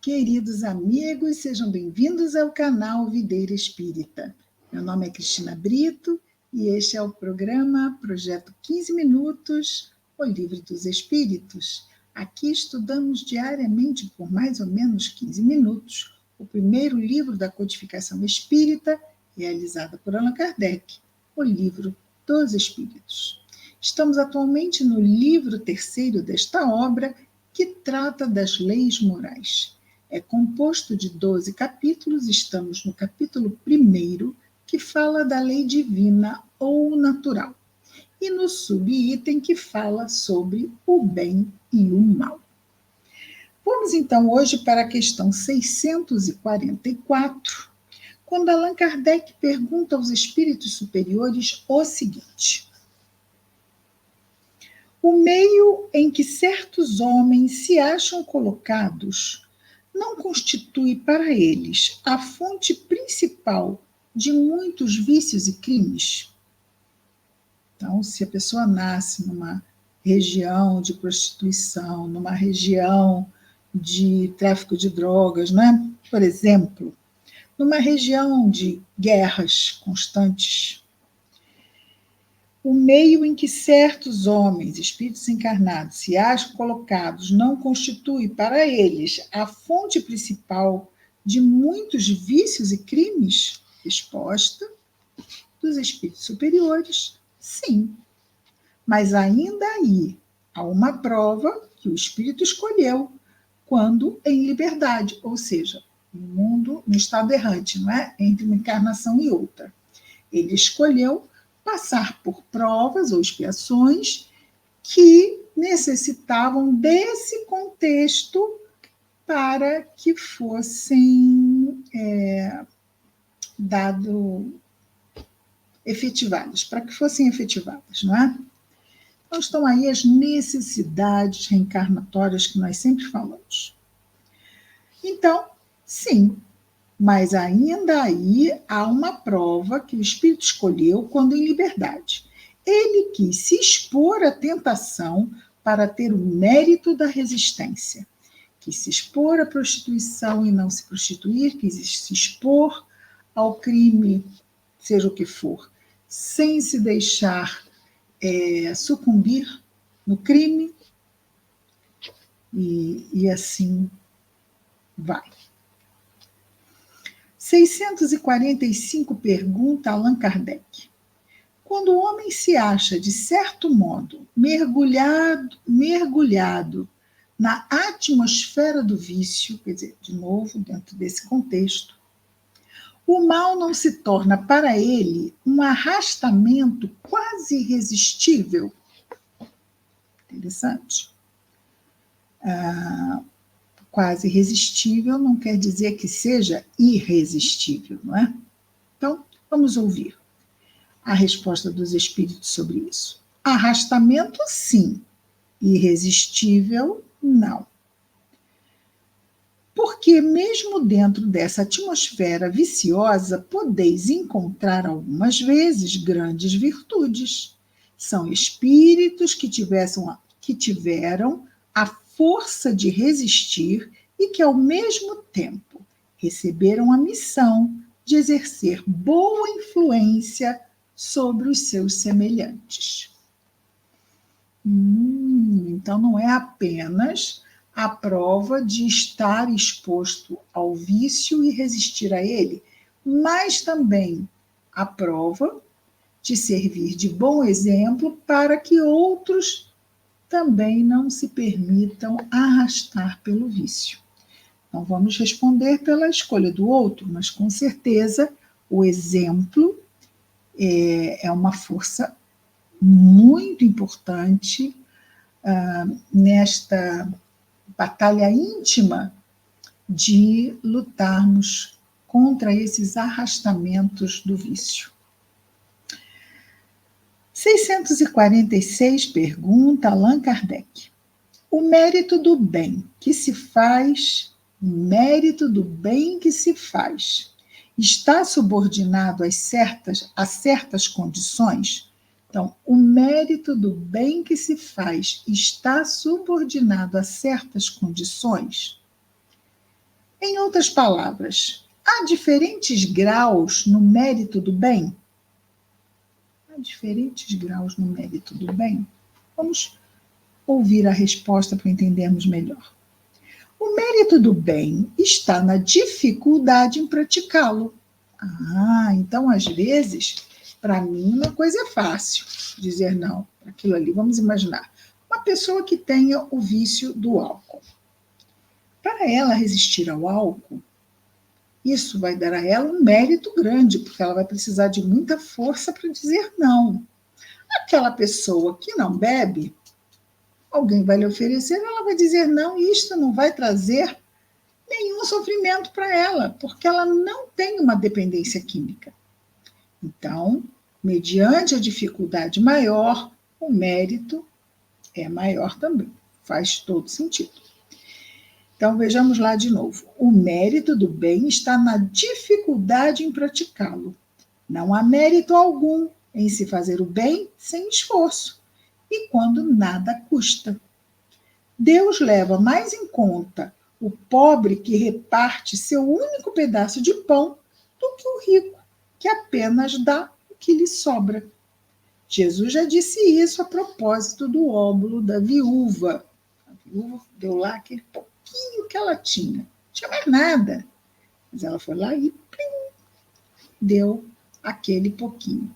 Queridos amigos, sejam bem-vindos ao canal Videira Espírita. Meu nome é Cristina Brito e este é o programa Projeto 15 Minutos, o Livro dos Espíritos. Aqui estudamos diariamente por mais ou menos 15 minutos o primeiro livro da codificação espírita, realizada por Allan Kardec, o Livro dos Espíritos. Estamos atualmente no livro terceiro desta obra, que trata das leis morais. É composto de 12 capítulos, estamos no capítulo 1, que fala da lei divina ou natural, e no subitem que fala sobre o bem e o mal. Vamos então hoje para a questão 644, quando Allan Kardec pergunta aos espíritos superiores o seguinte: o meio em que certos homens se acham colocados não constitui para eles a fonte principal de muitos vícios e crimes? Então, se a pessoa nasce numa região de prostituição, numa região de tráfico de drogas, né? Por exemplo, numa região de guerras constantes, o meio em que certos homens, espíritos encarnados, se acham colocados não constitui para eles a fonte principal de muitos vícios e crimes? Resposta dos espíritos superiores: sim. Mas ainda aí há uma prova que o espírito escolheu quando em liberdade, ou seja, no mundo, no estado errante, não é? Entre uma encarnação e outra. Ele escolheu passar por provas ou expiações que necessitavam desse contexto para que fossem efetivadas, não é? Então estão aí as necessidades reencarnatórias que nós sempre falamos. Então, sim, mas ainda aí há uma prova que o espírito escolheu quando em liberdade. Ele quis se expor à tentação para ter o mérito da resistência. Quis se expor à prostituição e não se prostituir, quis se expor ao crime, seja o que for, sem se deixar sucumbir no crime, e assim vai. 645 pergunta Allan Kardec: quando o homem se acha, de certo modo, mergulhado na atmosfera do vício, quer dizer, de novo, dentro desse contexto, o mal não se torna para ele um arrastamento quase irresistível? Interessante. Quase irresistível não quer dizer que seja irresistível, não é? Então, vamos ouvir a resposta dos espíritos sobre isso. Arrastamento, sim. Irresistível, não. Porque mesmo dentro dessa atmosfera viciosa, podeis encontrar algumas vezes grandes virtudes. São espíritos que tiveram a força de resistir e que, ao mesmo tempo, receberam a missão de exercer boa influência sobre os seus semelhantes. Então, não é apenas a prova de estar exposto ao vício e resistir a ele, mas também a prova de servir de bom exemplo para que outros também não se permitam arrastar pelo vício. Não vamos responder pela escolha do outro, mas com certeza o exemplo é uma força muito importante nesta batalha íntima de lutarmos contra esses arrastamentos do vício. 646 pergunta Allan Kardec: o mérito do bem que se faz, está subordinado a certas condições? Então, o mérito do bem que se faz está subordinado a certas condições? Em outras palavras, há diferentes graus no mérito do bem? Há diferentes graus no mérito do bem? Vamos ouvir a resposta para entendermos melhor. O mérito do bem está na dificuldade em praticá-lo. Então, às vezes, para mim, uma coisa é fácil dizer não para aquilo ali. Vamos imaginar uma pessoa que tenha o vício do álcool. Para ela resistir ao álcool, isso vai dar a ela um mérito grande, porque ela vai precisar de muita força para dizer não. Aquela pessoa que não bebe, alguém vai lhe oferecer, ela vai dizer não, e isto não vai trazer nenhum sofrimento para ela, porque ela não tem uma dependência química. Então, mediante a dificuldade maior, o mérito é maior também. Faz todo sentido. Então, vejamos lá de novo. O mérito do bem está na dificuldade em praticá-lo. Não há mérito algum em se fazer o bem sem esforço, e quando nada custa. Deus leva mais em conta o pobre que reparte seu único pedaço de pão do que o rico, que apenas dá o que lhe sobra. Jesus já disse isso a propósito do óbolo da viúva. A viúva deu lá aquele pouquinho que ela tinha. Não tinha mais nada. Mas ela foi lá e deu aquele pouquinho.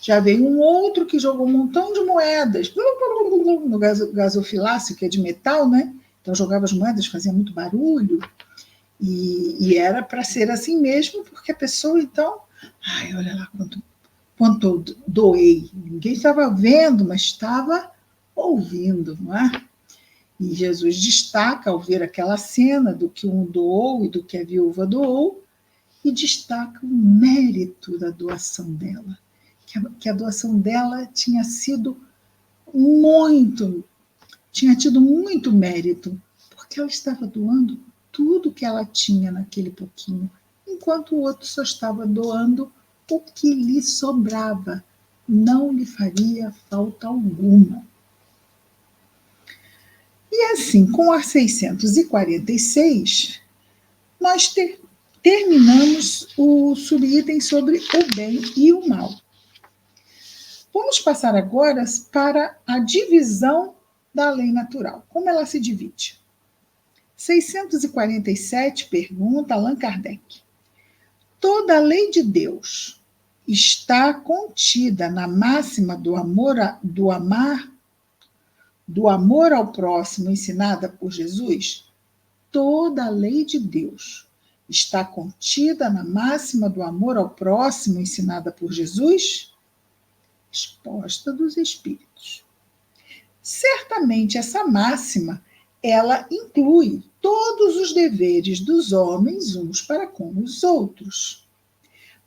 Já veio um outro que jogou um montão de moedas no gasofilácio, que é de metal, né? Então jogava as moedas, fazia muito barulho. E era para ser assim mesmo, porque a pessoa, então, olha lá quanto eu doei. Ninguém estava vendo, mas estava ouvindo, não é? E Jesus destaca, ao ver aquela cena do que um doou e do que a viúva doou, e destaca o mérito da doação dela. Que a doação dela tinha tido muito mérito, porque ela estava doando tudo que ela tinha naquele pouquinho, enquanto o outro só estava doando o que lhe sobrava, não lhe faria falta alguma. E assim, com a 646, nós terminamos o subitem sobre o bem e o mal. Vamos passar agora para a divisão da lei natural. Como ela se divide? 647 pergunta Allan Kardec. Toda a lei de Deus está contida na máxima do amor ao próximo ensinada por Jesus? Toda a lei de Deus está contida na máxima do amor ao próximo ensinada por Jesus? Resposta dos Espíritos. Certamente essa máxima, ela inclui todos os deveres dos homens uns para com os outros.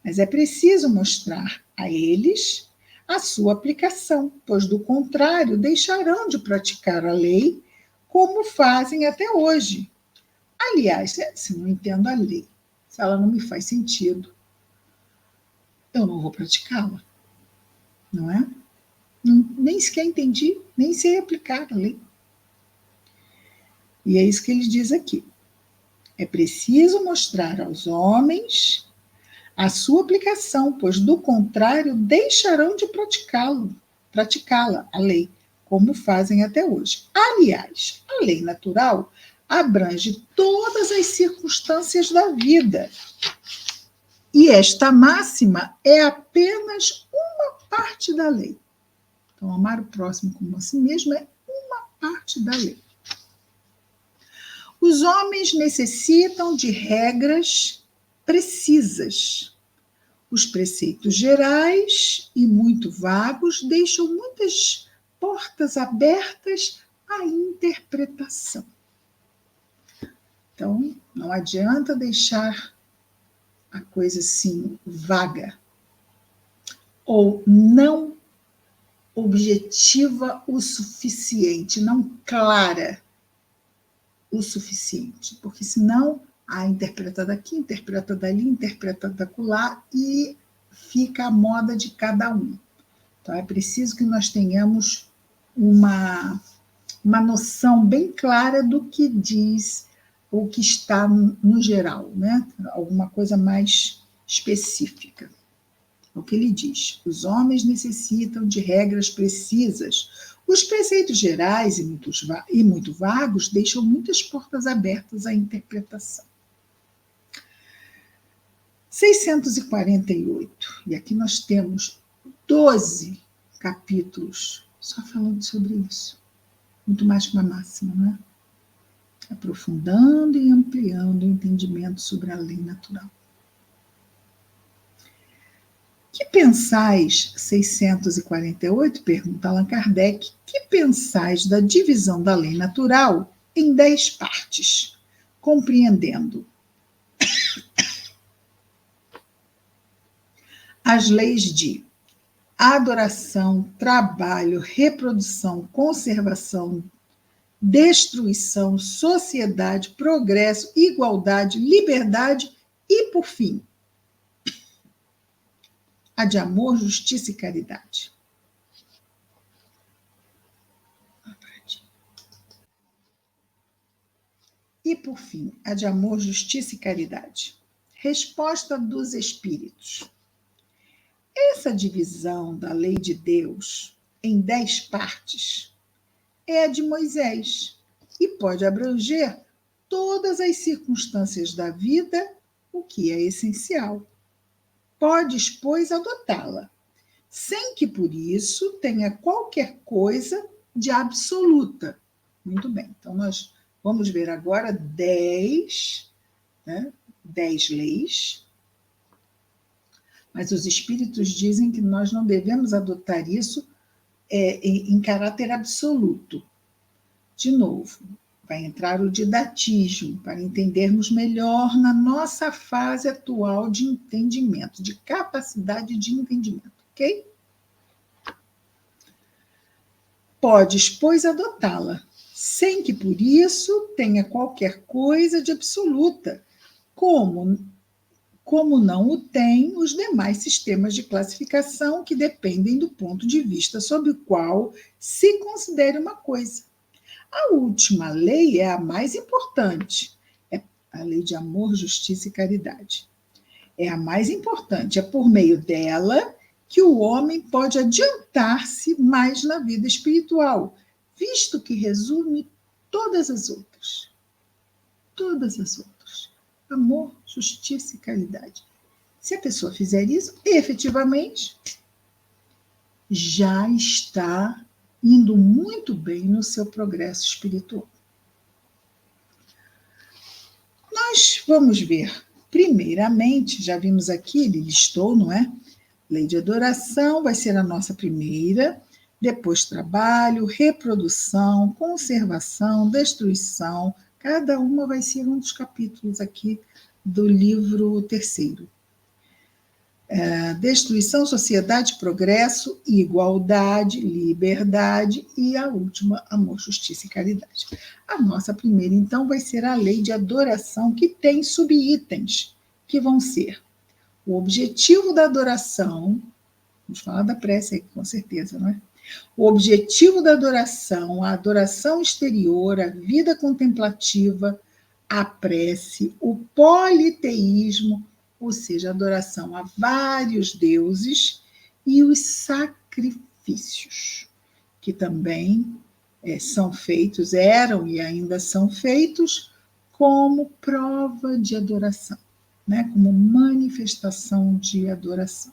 Mas é preciso mostrar a eles a sua aplicação, pois do contrário deixarão de praticar a lei como fazem até hoje. Aliás, se não entendo a lei, se ela não me faz sentido, eu não vou praticá-la, não é? Nem sequer entendi, nem sei aplicar a lei. E é isso que ele diz aqui. É preciso mostrar aos homens a sua aplicação, pois do contrário deixarão de praticá-la, a lei, como fazem até hoje. Aliás, a lei natural abrange todas as circunstâncias da vida. E esta máxima é apenas uma parte da lei. Então, amar o próximo como a si mesmo é uma parte da lei. Os homens necessitam de regras precisas. Os preceitos gerais e muito vagos deixam muitas portas abertas à interpretação. Então, não adianta deixar a coisa assim vaga ou não objetiva o suficiente, não clara o suficiente, porque senão interpreta daqui, interpreta dali, interpreta dacolá e fica a moda de cada um. Então é preciso que nós tenhamos uma noção bem clara do que diz ou que está no geral, né? Alguma coisa mais específica. É o que ele diz. Os homens necessitam de regras precisas. Os preceitos gerais e muito vagos deixam muitas portas abertas à interpretação. 648. E aqui nós temos 12 capítulos só falando sobre isso. Muito mais que uma máxima, não é? Aprofundando e ampliando o entendimento sobre a lei natural. Que pensais, 648, pergunta Allan Kardec, que pensais da divisão da lei natural em 10 partes, compreendendo as leis de adoração, trabalho, reprodução, conservação, destruição, sociedade, progresso, igualdade, liberdade e, por fim, a de amor, justiça e caridade. E, por fim, a de amor, justiça e caridade. Resposta dos Espíritos. Essa divisão da lei de Deus em 10 partes é a de Moisés e pode abranger todas as circunstâncias da vida, o que é essencial. Podes, pois, adotá-la, sem que por isso tenha qualquer coisa de absoluta. Muito bem, então nós vamos ver agora 10 leis, mas os espíritos dizem que nós não devemos adotar isso em caráter absoluto. De novo, vai entrar o didatismo para entendermos melhor na nossa fase atual de entendimento, de capacidade de entendimento, ok? Podes, pois, adotá-la, sem que por isso tenha qualquer coisa de absoluta, como não o têm os demais sistemas de classificação que dependem do ponto de vista sob o qual se considere uma coisa. A última lei é a mais importante, é a lei de amor, justiça e caridade. É a mais importante, é por meio dela que o homem pode adiantar-se mais na vida espiritual, visto que resume todas as outras. Todas as outras. Amor, justiça e caridade. Se a pessoa fizer isso, efetivamente, já está indo muito bem no seu progresso espiritual. Nós vamos ver, primeiramente, já vimos aqui, ele listou, não é? Lei de adoração vai ser a nossa primeira, depois trabalho, reprodução, conservação, destruição, cada uma vai ser um dos capítulos aqui do livro terceiro. Destruição, sociedade, progresso, igualdade, liberdade e a última, amor, justiça e caridade. A nossa primeira, então, vai ser a lei de adoração, que tem subitens, que vão ser o objetivo da adoração, vamos falar da prece aí, com certeza, não é? O objetivo da adoração, a adoração exterior, a vida contemplativa, a prece, o politeísmo, ou seja, a adoração a vários deuses, e os sacrifícios, que também são feitos, eram e ainda são feitos como prova de adoração, né? Como manifestação de adoração,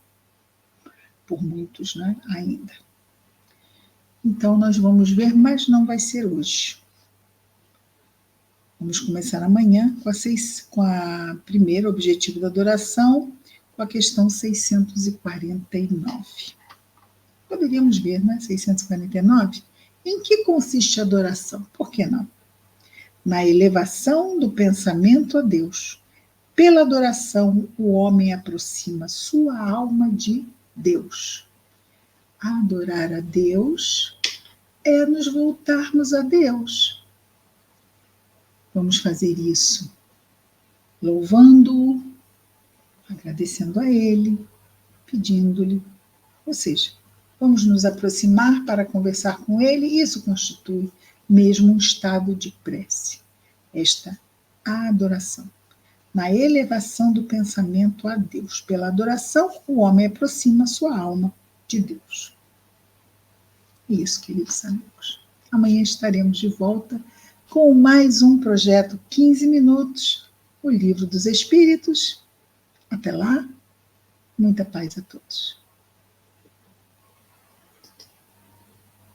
por muitos, né? Ainda. Então, nós vamos ver, mas não vai ser hoje. Vamos começar amanhã com a primeira, objetivo da adoração, com a questão 649. Poderíamos ver, né? 649. Em que consiste a adoração? Por que não? Na elevação do pensamento a Deus. Pela adoração, o homem aproxima sua alma de Deus. Adorar a Deus é nos voltarmos a Deus. Vamos fazer isso louvando-o, agradecendo a Ele, pedindo-lhe. Ou seja, vamos nos aproximar para conversar com Ele, e isso constitui mesmo um estado de prece. Esta a adoração, na elevação do pensamento a Deus. Pela adoração, o homem aproxima sua alma de Deus. Isso, queridos amigos. Amanhã estaremos de volta com mais um projeto 15 minutos, o Livro dos Espíritos. Até lá, muita paz a todos.